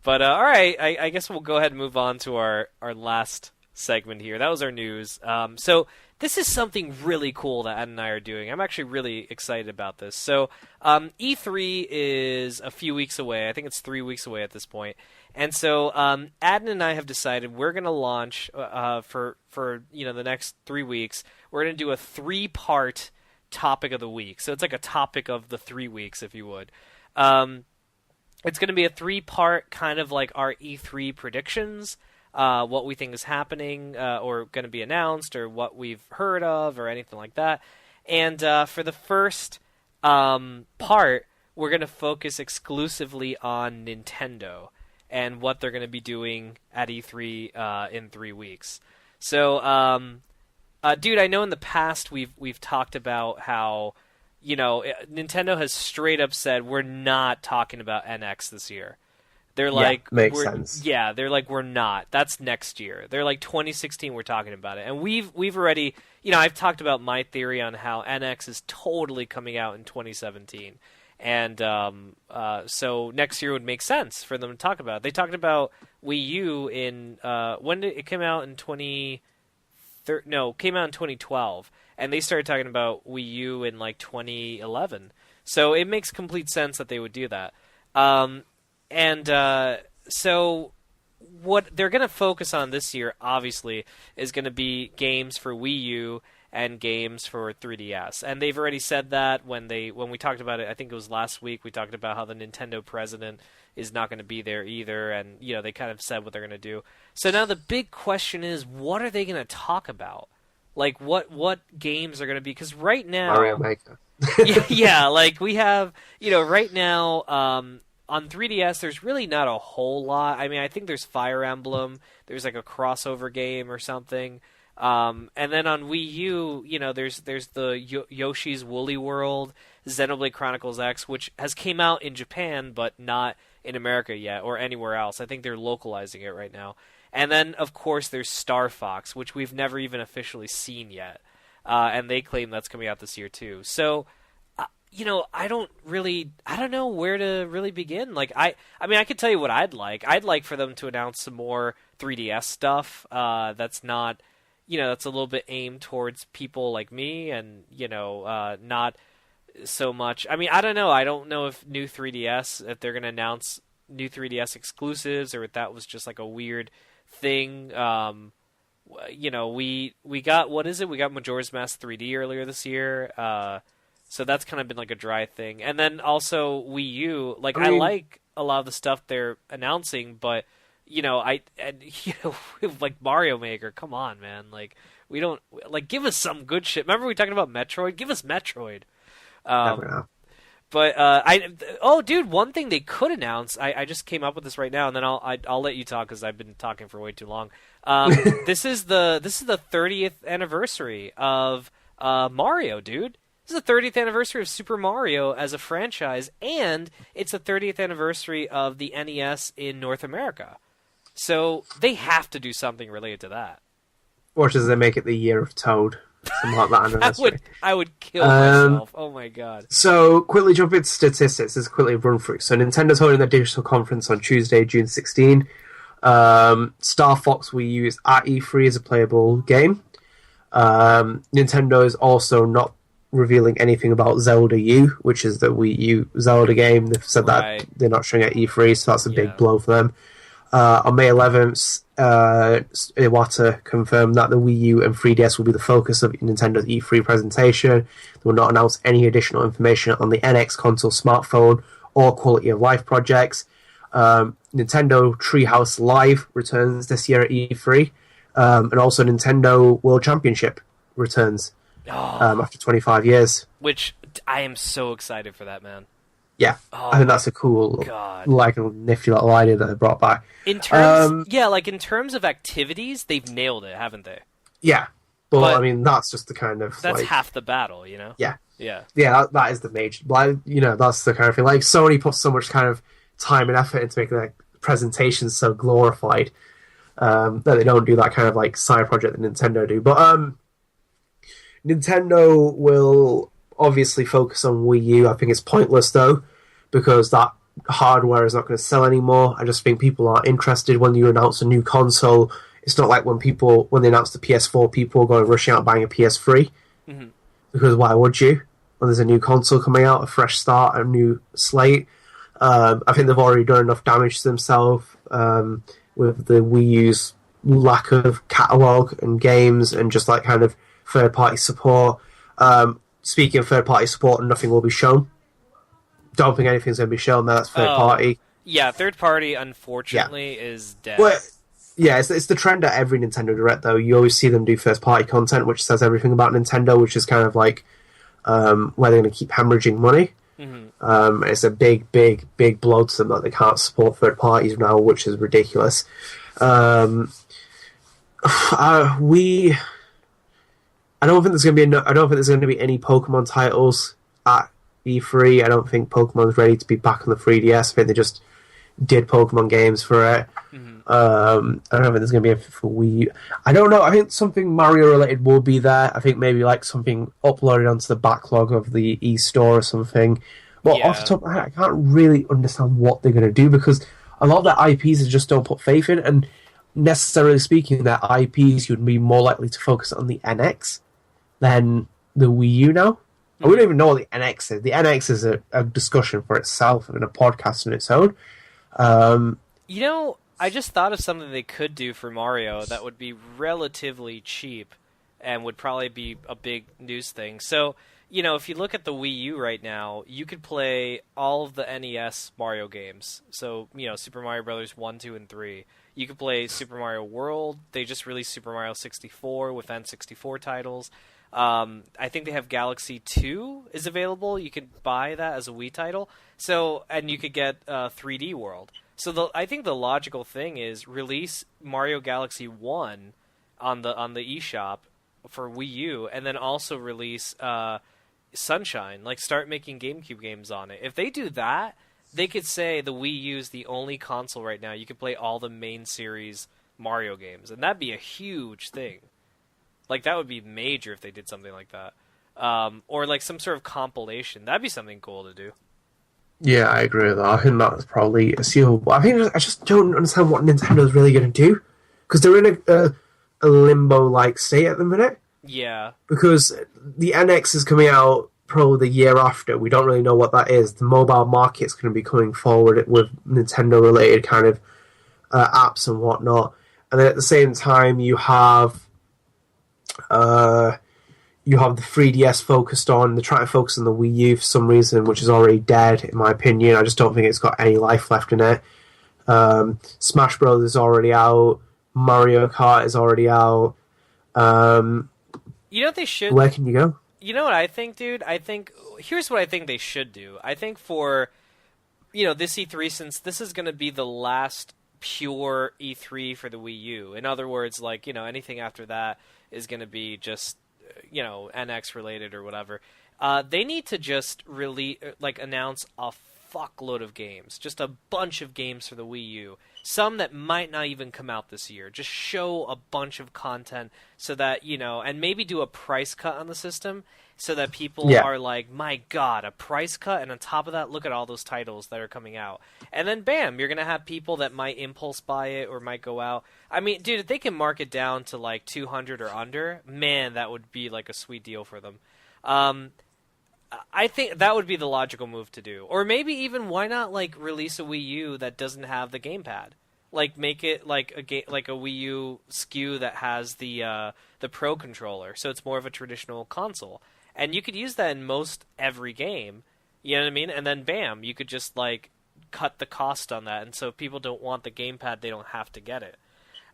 But all right, I guess we'll go ahead and move on to our last segment here. That was our news. So this is something really cool that Ed and I are doing. I'm actually really excited about this. So E3 is a few weeks away. I think it's 3 weeks away at this point. And so Adnan and I have decided we're going to launch for the next 3 weeks. We're going to do a 3-part topic of the week. So it's like a topic of the 3 weeks, if you would. It's going to be a 3-part kind of like our E3 predictions, what we think is happening or going to be announced, or what we've heard of, or anything like that. And for the first part, we're going to focus exclusively on Nintendo and what they're going to be doing at E3 in 3 weeks. So, dude, I know in the past we've talked about how, Nintendo has straight up said we're not talking about NX this year. They're like, makes sense. Yeah, they're like, we're not. That's next year. They're like 2016. We're talking about it, and we've already, I've talked about my theory on how NX is totally coming out in 2017. And so next year would make sense for them to talk about it. They talked about Wii U in when did it came out in came out in 2012, and they started talking about Wii U in like 2011. So it makes complete sense that they would do that. So what they're going to focus on this year, obviously, is going to be games for Wii U and games for 3DS. And they've already said that when we talked about it, I think it was last week, we talked about how the Nintendo president is not going to be there either, and they kind of said what they're going to do. So now the big question is, what are they going to talk about? Like, what games are going to be? Because right now... Mario Maker. yeah, like we have, right now, on 3DS, there's really not a whole lot. I mean, I think there's Fire Emblem, there's like a crossover game or something. And then on Wii U, there's the Yoshi's Woolly World, Xenoblade Chronicles X, which has came out in Japan but not in America yet or anywhere else. I think they're localizing it right now. And then, of course, there's Star Fox, which we've never even officially seen yet. And they claim that's coming out this year too. So, I don't know where to really begin. Like, I mean, I could tell you what I'd like. I'd like for them to announce some more 3DS stuff that's not... that's a little bit aimed towards people like me and, not so much. I mean, I don't know. I don't know if if they're going to announce new 3DS exclusives, or if that was just like a weird thing. We got, what is it? We got Majora's Mask 3D earlier this year. So that's kind of been like a dry thing. And then also Wii U, like, I like a lot of the stuff they're announcing, but like Mario Maker, come on, man. Like, we don't, like, give us some good shit. Remember we talking about Metroid? Give us Metroid. But dude, one thing they could announce, I just came up with this right now, and then I'll let you talk because I've been talking for way too long. This is the 30th anniversary of Mario, dude. This is the 30th anniversary of Super Mario as a franchise, and it's the 30th anniversary of the NES in North America. So they have to do something related to that. Or does they make it the year of Toad? Something like that anniversary. I would kill myself. Oh my god. So, quickly jump into statistics. Let's quickly run through. So, Nintendo's holding their digital conference on Tuesday, June 16. Star Fox Wii U is at E3 as a playable game. Nintendo is also not revealing anything about Zelda U, which is the Wii U Zelda game. They've said that they're not showing it at E3, so that's a big blow for them. On May 11th, Iwata confirmed that the Wii U and 3DS will be the focus of Nintendo's E3 presentation. They will not announce any additional information on the NX console, smartphone, or quality of life projects. Nintendo Treehouse Live returns this year at E3, and also Nintendo World Championship returns after 25 years. Which I am so excited for that, man. Yeah, I think that's a cool, like, a nifty little idea that they brought back. In terms, in terms of activities, they've nailed it, haven't they? Yeah, but I mean, that's just the kind of that's half the battle, Yeah, yeah. That is the major. Like, that's the kind of thing. Like, Sony puts so much kind of time and effort into making their presentations so glorified that they don't do that kind of like side project that Nintendo do. But Nintendo will obviously focus on Wii U. I think it's pointless though, because that hardware is not going to sell anymore. I just think people aren't interested when you announce a new console. It's not like when they announce the PS4, people go rushing out and buying a PS3. Mm-hmm. Because why would you? When there's a new console coming out, a fresh start, a new slate. I think they've already done enough damage to themselves with the Wii U's lack of catalog and games and just like kind of third-party support. Speaking of third-party support, nothing will be shown. Don't think anything's going to be shown there. That's third-party. Yeah, third-party, unfortunately, is dead. Well, yeah, it's the trend at every Nintendo Direct, though. You always see them do first-party content, which says everything about Nintendo, which is kind of like where they're going to keep hemorrhaging money. Mm-hmm. It's a big, big, big blow to them that they can't support third parties now, which is ridiculous. I don't think there's going to be. I don't think there's going to be any Pokemon titles at E3. I don't think Pokemon's ready to be back on the 3DS. I think they just did Pokemon games for it. Mm-hmm. I don't think there's going to be a for Wii U. I don't know. I think something Mario related will be there. I think maybe like something uploaded onto the backlog of the eStore or something. But off the top of my head, I can't really understand what they're going to do because a lot of their IPs I just don't put faith in. And necessarily speaking, their IPs you'd be more likely to focus on the NX than the Wii U now. Mm-hmm. I wouldn't even know what the NX is. The NX is a discussion for itself and a podcast on its own. I just thought of something they could do for Mario that would be relatively cheap and would probably be a big news thing. So, if you look at the Wii U right now, you could play all of the NES Mario games. So, Super Mario Bros. 1, 2, and 3. You could play Super Mario World. They just released Super Mario 64 with N64 titles. I think they have Galaxy 2 is available. You could buy that as a Wii title. So, and you could get 3D World. So I think the logical thing is release Mario Galaxy 1 on the eShop for Wii U, and then also release Sunshine. Like start making GameCube games on it. If they do that, they could say the Wii U is the only console right now you can play all the main series Mario games, and that'd be a huge thing. Like that would be major if they did something like that, or like some sort of compilation. That'd be something cool to do. Yeah, I agree with that. I think that's probably achievable. I just don't understand what Nintendo's really going to do because they're in a limbo-like state at the minute. Yeah. Because the NX is coming out probably the year after. We don't really know what that is. The mobile market's going to be coming forward with Nintendo-related kind of apps and whatnot. And then at the same time, you have the 3DS focused on. They're trying to focus on the Wii U for some reason, which is already dead, in my opinion. I just don't think it's got any life left in it. Smash Bros. Is already out. Mario Kart is already out. You know what they should... Where can you go? You know what I think, dude? Here's what I think they should do. I think for, this E3, since this is going to be the last pure E3 for the Wii U. In other words, like, anything after that is going to be just... NX related or whatever. They need to just really announce a fuckload of games, just a bunch of games for the Wii U. Some that might not even come out this year. Just show a bunch of content so that and maybe do a price cut on the system so that people are like, my God, a price cut, and on top of that, look at all those titles that are coming out. And then bam, you're gonna have people that might impulse buy it or might go out. I mean, dude, if they can mark it down to like 200 or under, man, that would be like a sweet deal for them. I think that would be the logical move to do. Or maybe even why not release a Wii U that doesn't have the gamepad? Make it like a Wii U SKU that has the Pro controller, so it's more of a traditional console. And you could use that in most every game, you know what I mean? And then bam, you could just cut the cost on that, and so if people don't want the gamepad, they don't have to get it.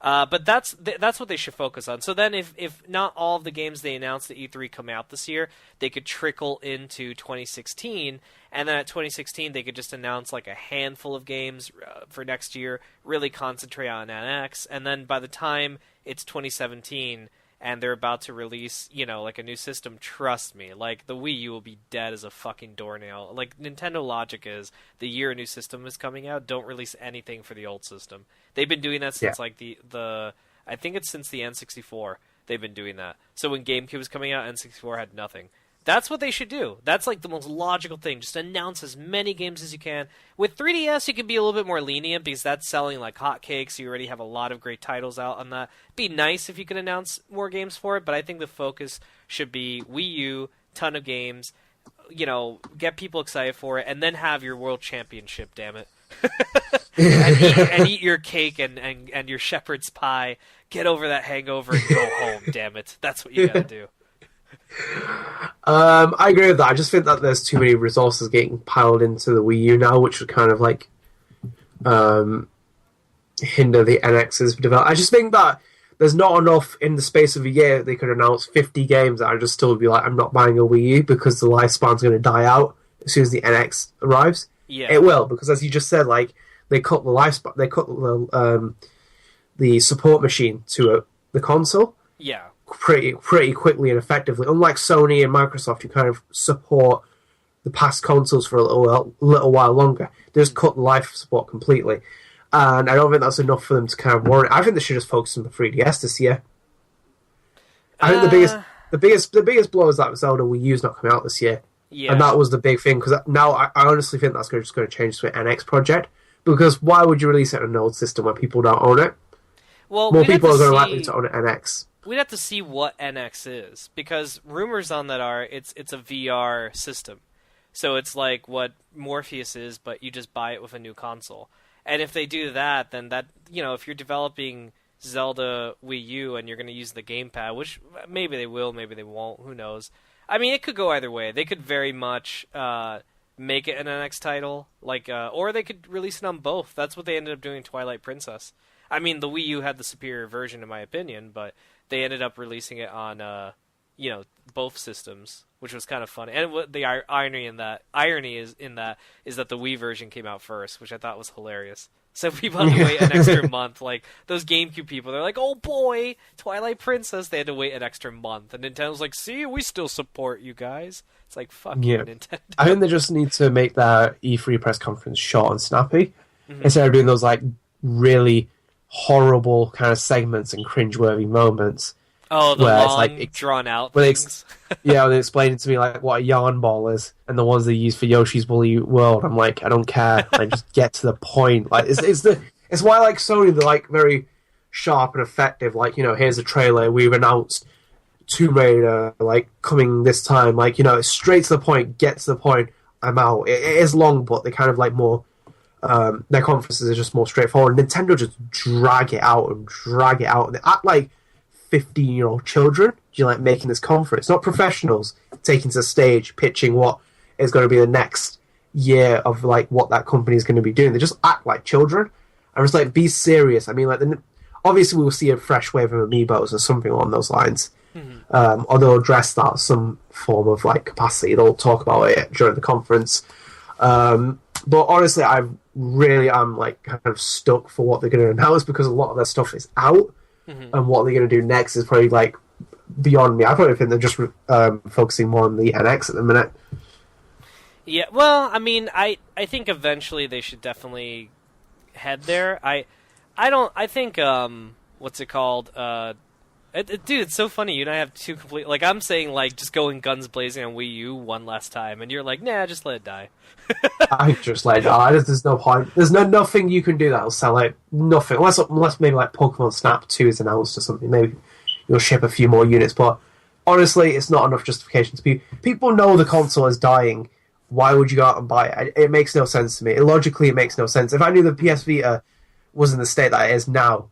But that's what they should focus on. So then if not all of the games they announced at E3 come out this year, they could trickle into 2016, and then at 2016 they could just announce a handful of games for next year, really concentrate on NX, and then by the time it's 2017 and they're about to release, a new system, trust me, the Wii U will be dead as a fucking doornail. Nintendo logic is, the year a new system is coming out, don't release anything for the old system. They've been doing that since, the I think it's since the N64, they've been doing that. So when GameCube was coming out, N64 had nothing. That's what they should do. That's like the most logical thing. Just announce as many games as you can. With 3DS, you can be a little bit more lenient because that's selling like hotcakes. You already have a lot of great titles out on that. It'd be nice if you could announce more games for it, but I think the focus should be Wii U, ton of games, get people excited for it, and then have your World Championship, damn it. and eat your cake and your shepherd's pie. Get over that hangover and go home, damn it. That's what you gotta do. I agree with that. I just think that there's too many resources getting piled into the Wii U now, which would kind of like hinder the NX's development. I just think that there's not enough in the space of a year. They could announce 50 games that I just still be like, I'm not buying a Wii U because the lifespan's going to die out as soon as the NX arrives. Yeah, it will, because as you just said, like they cut the lifespan, they cut the support machine to the console. Yeah. Pretty quickly and effectively. Unlike Sony and Microsoft, who kind of support the past consoles for a little while longer, they just cut the life support completely, and I don't think that's enough for them to kind of warrant. I think they should just focus on the 3DS this year. I think the biggest blow is that Zelda Wii U's not coming out this year, and that was the big thing. Because now I honestly think that's just going to change to an NX project. Because why would you release it on an old system where people don't own it? Well, more people are going to likely to own an NX. We'd have to see what NX is, because rumors on that are it's a VR system. So it's like what Morpheus is, but you just buy it with a new console. And if they do that, then that, if you're developing Zelda Wii U and you're going to use the gamepad, which maybe they will, maybe they won't, who knows. I mean, it could go either way. They could very much make it an NX title, or they could release it on both. That's what they ended up doing in Twilight Princess. I mean, the Wii U had the superior version, in my opinion, but they ended up releasing it on, both systems, which was kind of funny. And what the irony is that the Wii version came out first, which I thought was hilarious. So people had to wait an extra month. Like, those GameCube people, they're like, oh boy, Twilight Princess. They had to wait an extra month. And Nintendo's like, see, we still support you guys. It's like, fuck you, Nintendo. I think they just need to make their E3 press conference short and snappy. Instead of doing those, like, really horrible kind of segments and cringeworthy moments. Oh, the long, drawn-out things. When they explain it to me, like, what a yarn ball is, and the ones they use for Yoshi's Woolly World. I'm like, I don't care. Like, just get to the point. Like, it's why, like, Sony, they're, like, very sharp and effective. Like, here's a trailer. We've announced Tomb Raider, like, coming this time. Like, it's straight to the point. Get to the point. I'm out. It is long, but they kind of, like, more... their conferences are just more straightforward. Nintendo just drag it out. They act like 15-year-old children, like making this conference, not professionals taking to the stage, pitching what is going to be the next year of like what that company is going to be doing. They just act like children. I was like, be serious. I mean, like, obviously we will see a fresh wave of amiibos or something along those lines, or they'll address that some form of like capacity. They'll talk about it during the conference. But honestly, I really am like kind of stuck for what they're going to announce, because a lot of their stuff is out. And what they're going to do next is probably like beyond me. I probably think they're just focusing more on the NX at the minute. Yeah, well, I mean, I think eventually they should definitely head there. I think what's it called? Dude, it's so funny. You and I have two complete. Like, I'm saying, like, just going guns blazing on Wii U one last time, and you're like, nah, just let it die. I just let it die. There's no point. There's nothing you can do that'll sell it. Nothing, unless maybe like Pokemon Snap 2 is announced or something. Maybe you'll ship a few more units. But honestly, it's not enough justification to people know the console is dying. Why would you go out and buy it? It makes no sense to me. Logically, it makes no sense. If I knew the PS Vita was in the state that it is now,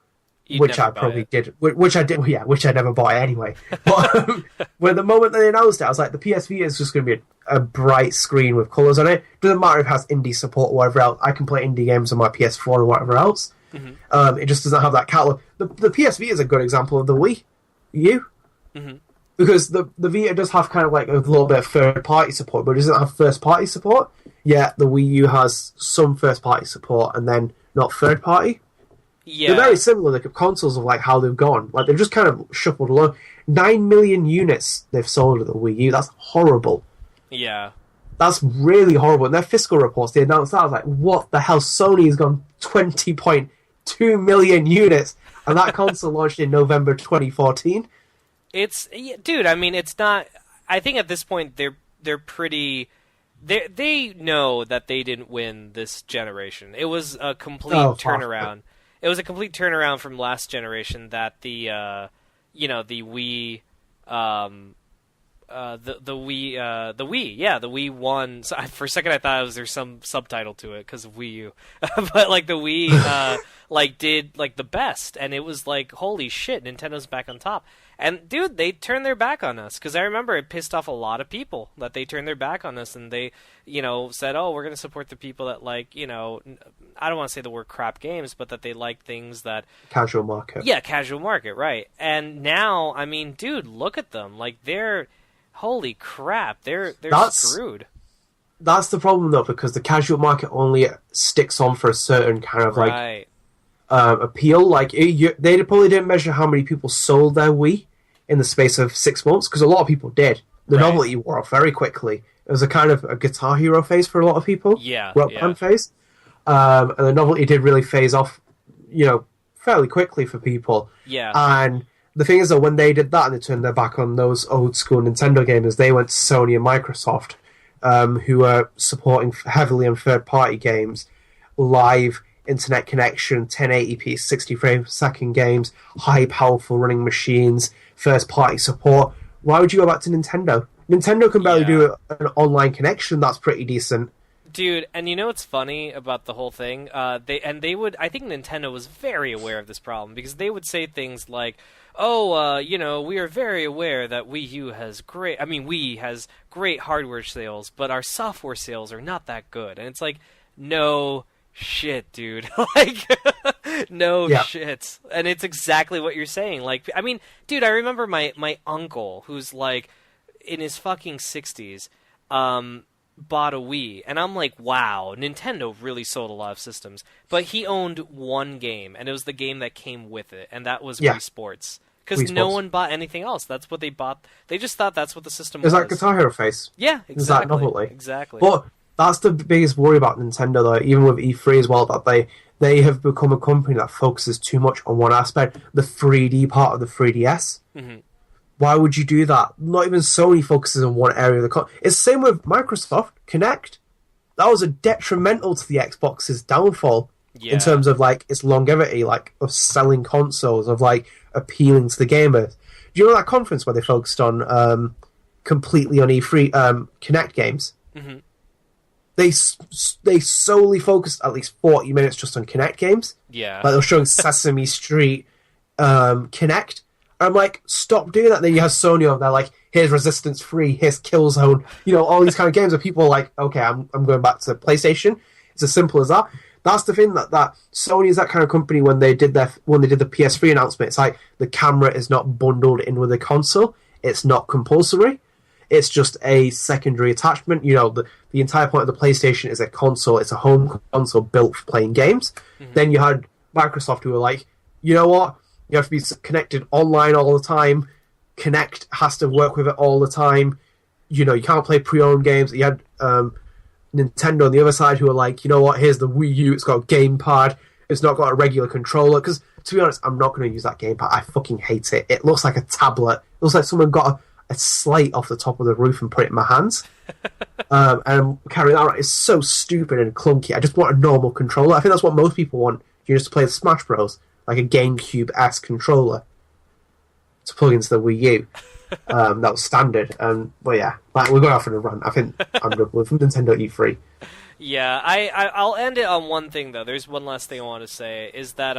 which I probably did, which I never bought it anyway. But when the moment they announced it, I was like, the PS Vita is just going to be a bright screen with colours on it. Doesn't matter if it has indie support or whatever else. I can play indie games on my PS4 or whatever else. It just doesn't have that catalog. The PS Vita is a good example of the Wii U. Because the Vita does have kind of like a little bit of third-party support, but it doesn't have first-party support. Yeah, the Wii U has some first-party support and then not third-party. Yeah. They're very similar, the consoles of like how they've gone. Like, they've just kind of shuffled along. 9 million units they've sold of the Wii U. That's horrible. Yeah. That's really horrible. In their fiscal reports, they announced that. I was like, what the hell? Sony's gone 20.2 million units, and that console launched in November 2014. Dude, I mean, it's not... I think at this point they're pretty. They know that they didn't win this generation. It was a complete turnaround. It was a complete turnaround from last generation that the the Wii the Wii won. So for a second I thought there's some subtitle to it because of Wii U, but like the Wii did like the best, and it was like holy shit, Nintendo's back on top. And dude, they turned their back on us because I remember it pissed off a lot of people that they turned their back on us and they said, oh, we're going to support the people that like I don't want to say the word crap games, but that they like things that casual market. Yeah, casual market, right? And now, I mean, dude, look at them. Like they're holy crap, they're screwed. That's the problem though, because the casual market only sticks on for a certain kind of like appeal. Like they probably didn't measure how many people sold their Wii in the space of 6 months, because a lot of people did. The novelty wore off very quickly. It was a kind of a Guitar Hero phase for a lot of people. Rock Band phase. And the novelty did really phase off, fairly quickly for people. Yeah. And the thing is that when they did that and they turned their back on those old school Nintendo gamers, they went to Sony and Microsoft, who are supporting heavily on third-party games, live internet connection, 1080p, 60 frames per second games, high powerful running machines, first-party support. Why would you go back to Nintendo? Nintendo can barely do an online connection that's pretty decent. Dude, and you know what's funny about the whole thing? I think Nintendo was very aware of this problem, because they would say things like, oh, we are very aware that Wii has great hardware sales, but our software sales are not that good. And it's like, no shit, dude. Shit. And it's exactly what you're saying. Like, I mean, dude, I remember my uncle, who's like in his fucking 60s, bought a Wii, and I'm like, wow, Nintendo really sold a lot of systems. But he owned one game, and it was the game that came with it, and that was Wii Sports. Because no one bought anything else. That's what they bought. They just thought that's what the system was. Is that Guitar Hero face? Yeah, exactly. Is that novelty? Exactly. But that's the biggest worry about Nintendo, though, even with E3 as well, that they have become a company that focuses too much on one aspect, the 3D part of the 3DS. Mm-hmm. Why would you do that? Not even Sony focuses on one area of the It's the same with Microsoft Kinect. That was a detrimental to the Xbox's downfall in terms of like its longevity, like of selling consoles, of like appealing to the gamers. Do you know that conference where they focused on completely on E3 Kinect games? Mm-hmm. They solely focused at least 40 minutes just on Kinect games. Yeah, like they were showing Sesame Street Kinect. I'm like, stop doing that. Then you have Sony over there, like, here's Resistance 3, here's Killzone, all these kind of games where people are like, okay, I'm going back to PlayStation. It's as simple as that. That's the thing that Sony is that kind of company. When they did the PS3 announcement, it's like the camera is not bundled in with the console. It's not compulsory. It's just a secondary attachment. The entire point of the PlayStation is a console. It's a home console built for playing games. Mm-hmm. Then you had Microsoft who were like, you know what? You have to be connected online all the time. Kinect has to work with it all the time. You can't play pre-owned games. You had Nintendo on the other side who are like, you know what, here's the Wii U. It's got a gamepad. It's not got a regular controller. Because, to be honest, I'm not going to use that gamepad. I fucking hate it. It looks like a tablet. It looks like someone got a slate off the top of the roof and put it in my hands. And I'm carrying that around. It's so stupid and clunky. I just want a normal controller. I think that's what most people want. Just to play the Smash Bros. Like a GameCube-esque controller to plug into the Wii U. That was standard. But yeah, we're going off on a rant. I think I'm good with Nintendo E3. Yeah, I'll end it on one thing, though. There's one last thing I want to say, is that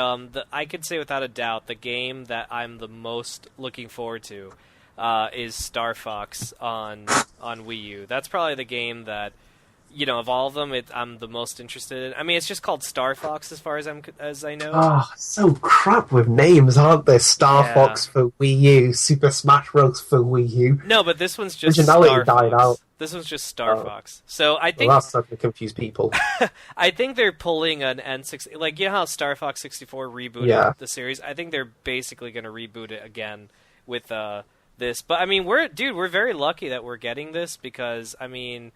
I could say without a doubt the game that I'm the most looking forward to is Star Fox on Wii U. That's probably the game that, of all of them, I'm the most interested in. I mean, it's just called Star Fox as far as I know. Oh, so crap with names, aren't they? Star Fox for Wii U, Super Smash Bros. For Wii U. No, but this one's just Star Fox. This one's just Star Fox. So I think that's starting to confuse people. I think they're pulling an N6, like how Star Fox 64 rebooted the series. I think they're basically going to reboot it again with this. But I mean, we're very lucky that we're getting this, because I mean,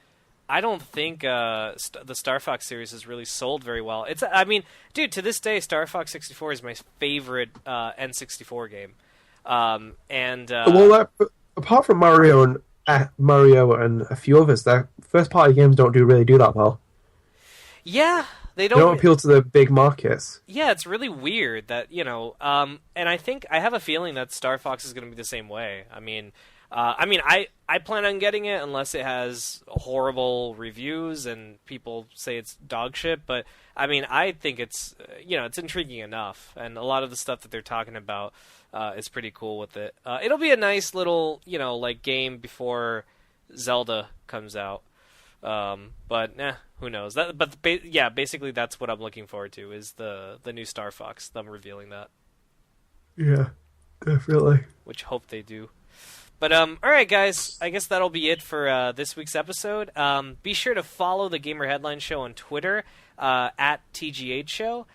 I don't think the Star Fox series has really sold very well. To this day, Star Fox 64 is my favorite N64 game. Apart from Mario and Mario and a few others, their first-party games don't really do that well. Yeah, they They don't don't. appeal to the big markets. Yeah, it's really weird that and I have a feeling that Star Fox is going to be the same way. I plan on getting it unless it has horrible reviews and people say it's dog shit. But I think it's it's intriguing enough, and a lot of the stuff that they're talking about is pretty cool with it. It'll be a nice little like game before Zelda comes out. But who knows? Basically that's what I'm looking forward to is the new Star Fox. Them revealing that, Yeah, definitely. which hope they do. But all right, guys. I guess that'll be it for this week's episode. Be sure to follow the Gamer Headline Show on Twitter at TGH Show,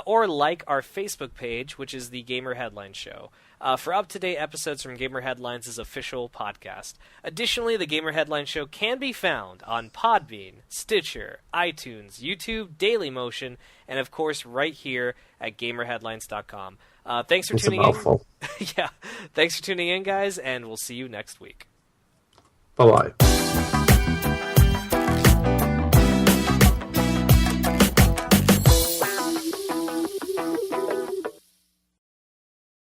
or like our Facebook page, which is the Gamer Headline Show, for up-to-date episodes from Gamer Headlines' official podcast. Additionally, the Gamer Headline Show can be found on Podbean, Stitcher, iTunes, YouTube, Dailymotion, and of course right here at GamerHeadlines.com. Thanks for tuning in. Yeah, thanks for tuning in, guys, and we'll see you next week. Bye-bye.